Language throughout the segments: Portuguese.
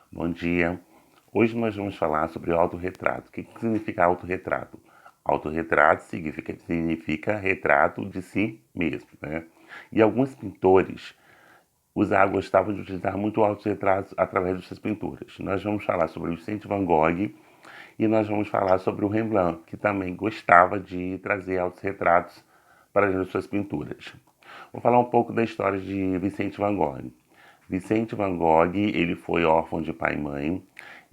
Bom dia. Hoje nós vamos falar sobre o autorretrato. O que significa autorretrato? Autorretrato significa retrato de si mesmo, né? E alguns pintores gostavam de utilizar muito o autorretrato através de suas pinturas. Nós vamos falar sobre o Vicente Van Gogh e nós vamos falar sobre o Rembrandt, que também gostava de trazer autorretratos para dentro de suas pinturas. Vou falar um pouco da história de Vicente Van Gogh. Vicente Van Gogh, ele foi órfão de pai e mãe,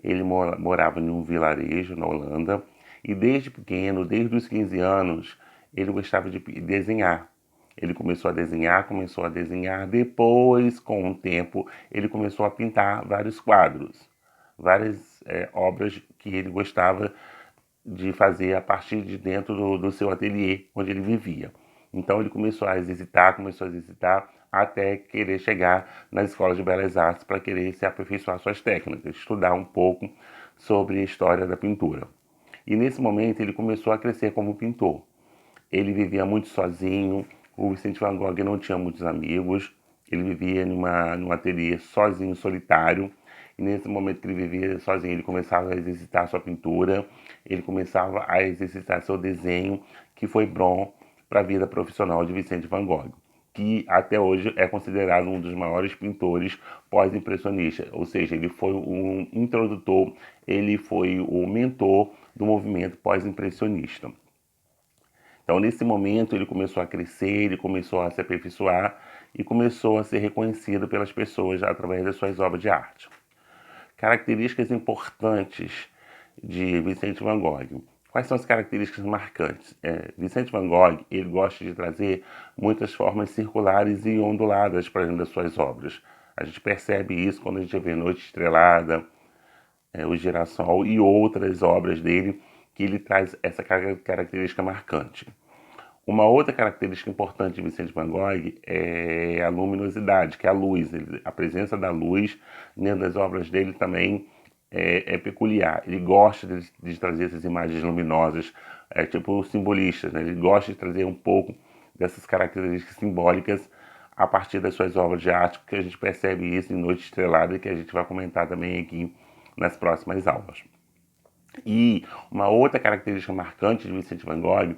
ele morava em um vilarejo na Holanda e desde pequeno, desde os 15 anos, ele gostava de desenhar. Ele começou a desenhar, depois, com o tempo, ele começou a pintar vários quadros, várias obras que ele gostava de fazer a partir de dentro do seu ateliê, onde ele vivia. Então ele começou a exercitar, até querer chegar na escola de belas artes para querer se aperfeiçoar suas técnicas, estudar um pouco sobre a história da pintura. E nesse momento ele começou a crescer como pintor. Ele vivia muito sozinho, o Vicente Van Gogh não tinha muitos amigos, ele vivia num ateliê sozinho, solitário, e nesse momento que ele vivia sozinho, ele começava a exercitar sua pintura, ele começava a exercitar seu desenho, que foi bom para a vida profissional de Vicente Van Gogh, que até hoje é considerado um dos maiores pintores pós-impressionistas, ou seja, ele foi um introdutor, ele foi o mentor do movimento pós-impressionista. Então, nesse momento, ele começou a crescer, ele começou a se aperfeiçoar e começou a ser reconhecido pelas pessoas através das suas obras de arte. Características importantes de Vicente Van Gogh. Quais são as características marcantes? Vicente Van Gogh, ele gosta de trazer muitas formas circulares e onduladas para dentro das suas obras. A gente percebe isso quando a gente vê Noite Estrelada, O Girassol e outras obras dele, que ele traz essa característica marcante. Uma outra característica importante de Vicente Van Gogh é a luminosidade, que é a luz. A presença da luz dentro das obras dele também é peculiar. Ele gosta de trazer essas imagens luminosas, tipo simbolistas, né? Ele gosta de trazer um pouco dessas características simbólicas a partir das suas obras de arte, que a gente percebe isso em Noite Estrelada, que a gente vai comentar também aqui nas próximas aulas. E uma outra característica marcante de Vicente Van Gogh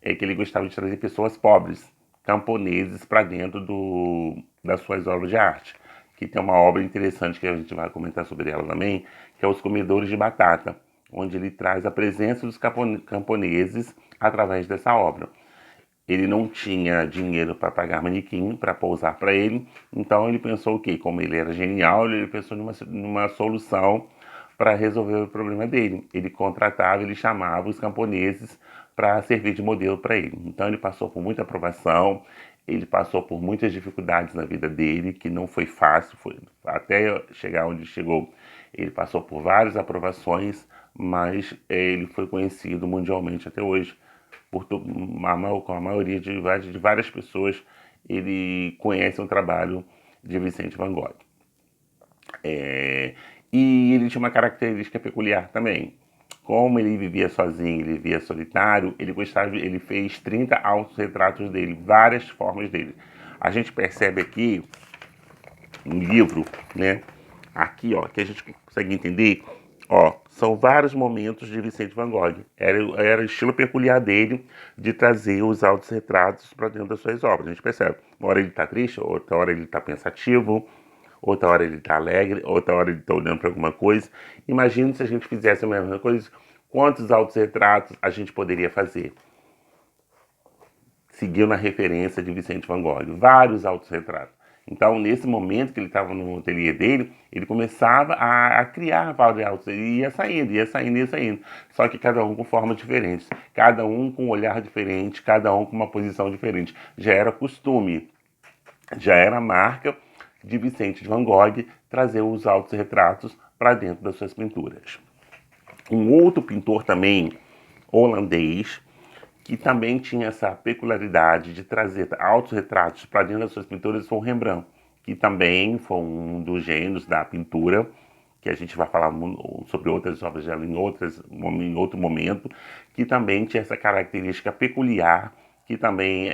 é que ele gostava de trazer pessoas pobres, camponeses, para dentro das suas obras de arte. Que tem uma obra interessante que a gente vai comentar sobre ela também, que é Os Comedores de Batata, onde ele traz a presença dos camponeses através dessa obra. Ele não tinha dinheiro para pagar manequim, para pousar para ele, então ele pensou o quê? Como ele era genial, ele pensou numa solução para resolver o problema dele. Ele contratava, ele chamava os camponeses para servir de modelo para ele. Então ele passou por muita aprovação, ele passou por muitas dificuldades na vida dele, que não foi fácil, até chegar onde chegou. Ele passou por várias aprovações, mas ele foi conhecido mundialmente até hoje com a maioria de várias pessoas, ele conhece o trabalho de Vicente Van Gogh. E ele tinha uma característica peculiar também. Como ele vivia sozinho, ele vivia solitário, ele fez 30 autorretratos dele, várias formas dele. A gente percebe aqui no livro, né? Aqui, ó, que a gente consegue entender, ó, são vários momentos de Vicente Van Gogh. Era o estilo peculiar dele de trazer os autorretratos para dentro das suas obras. A gente percebe, uma hora ele está triste, outra hora ele está pensativo, outra hora ele está alegre, outra hora ele está olhando para alguma coisa. Imagina se a gente fizesse a mesma coisa, quantos autorretratos a gente poderia fazer? Seguiu na referência de Vicente Van Gogh, vários autorretratos. Então, nesse momento que ele estava no ateliê dele, ele começava a criar vários autos. Ele ia saindo, ia saindo, ia saindo. Só que cada um com formas diferentes, cada um com um olhar diferente, cada um com uma posição diferente. Já era costume, já era marca de Vicente Van Gogh trazer os autorretratos para dentro das suas pinturas. Um outro pintor também holandês, que também tinha essa peculiaridade de trazer autorretratos para dentro das suas pinturas, foi o Rembrandt, que também foi um dos gênios da pintura, que a gente vai falar sobre outras obras dela em outro momento, que também tinha essa característica peculiar, que também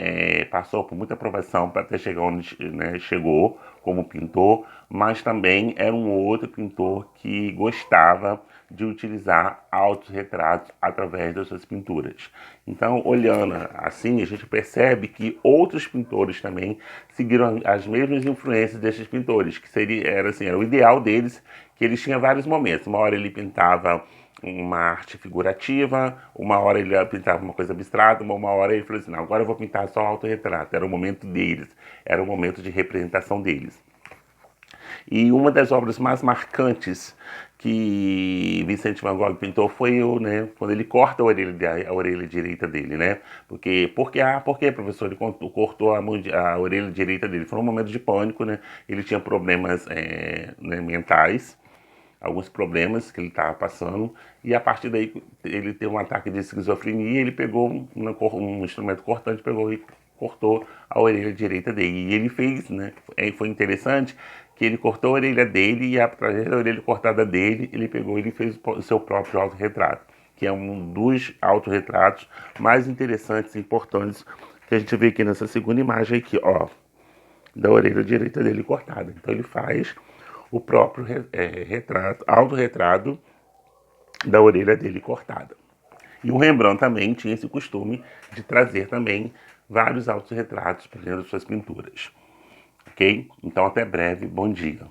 passou por muita aprovação para até chegar onde, né, chegou como pintor, mas também era um outro pintor que gostava de utilizar autorretratos através das suas pinturas. Então, olhando assim, a gente percebe que outros pintores também seguiram as mesmas influências desses pintores, que era o ideal deles, que eles tinham vários momentos. Uma hora ele pintava uma arte figurativa, uma hora ele pintava uma coisa abstrata, uma hora ele falou assim, não, agora eu vou pintar só autorretrato. Era o momento deles, era o momento de representação deles. E uma das obras mais marcantes que Vicente Van Gogh pintou foi quando ele corta a orelha direita dele, né? Por que, professor, ele cortou a orelha direita dele? Foi um momento de pânico, né? Ele tinha problemas mentais, alguns problemas que ele estava passando, e a partir daí ele teve um ataque de esquizofrenia, ele pegou um instrumento cortante, pegou e cortou a orelha direita dele. E ele fez, né? Foi interessante que ele cortou a orelha dele e através da orelha cortada dele, ele pegou e fez o seu próprio autorretrato, que é um dos autorretratos mais interessantes e importantes que a gente vê aqui nessa segunda imagem aqui, ó, da orelha direita dele cortada. Então ele faz o próprio autorretrato da orelha dele cortada. E o Rembrandt também tinha esse costume de trazer também vários autorretratos para dentro de suas pinturas. Ok? Então até breve, bom dia.